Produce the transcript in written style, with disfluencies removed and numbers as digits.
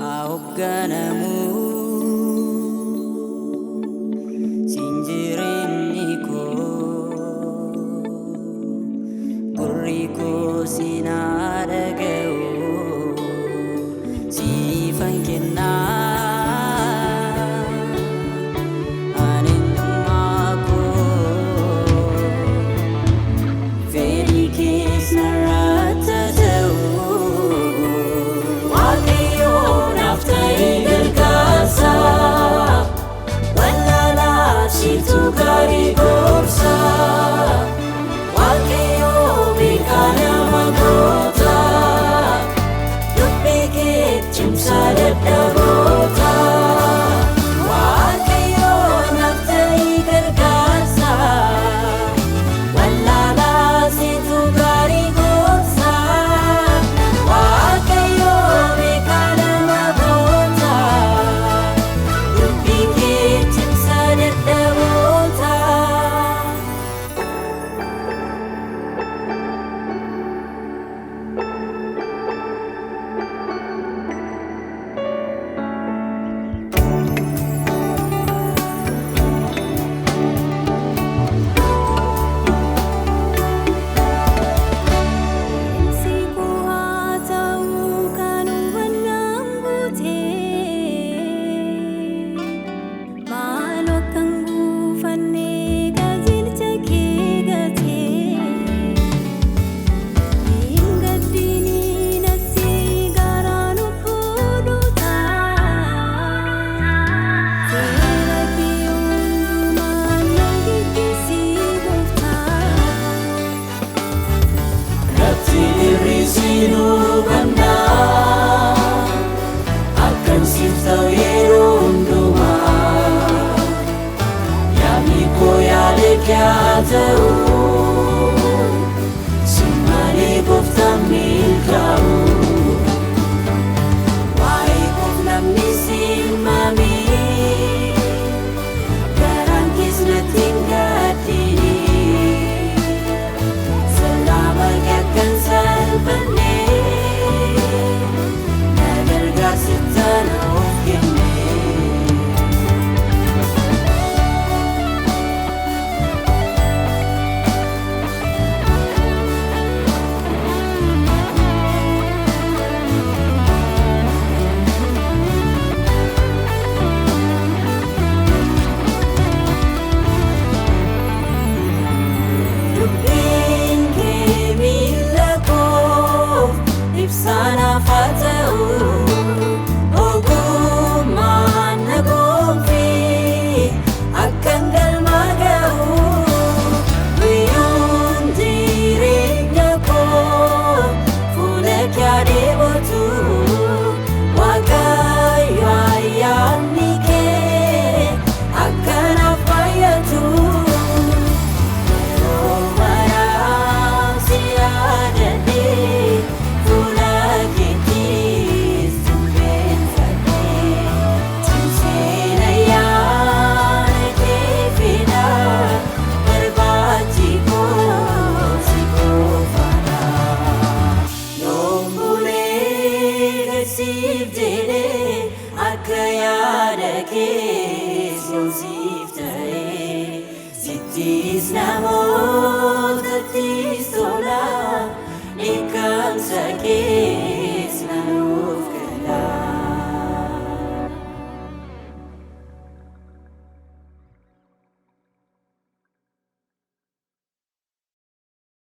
Aogganamu sinjireenyi koo gurri koo sinaa dhaga'u siifan kennaa aneenyummaa koo fedhii kees narratti ta'u Waaqayyoon naaf ta'e gargaarsa wallaalaa gaarii gorsa Waaqayyoo beekaa nama goota dubbii kee cimsaa dadhaboota Waaqayyoo naaf ta'e gargaarsa wallaalaa gaarii gorsa Waaqayyoo beekaa nama goota dubbii kee cimsaa dadhaboota. Sinu banda akan sifta yerunduma yami ko yale kya tau simani gofta milkau wai gofnam nisimami garang kisna tinggatini selama gakkan salbani Sana fatau oguman nagumfi akan dalmagau wiyun dirignya ko fulek ya devotu wagayu ayam nike akan apa ya tu marang siada di Akayada kes yosiftae sitis namo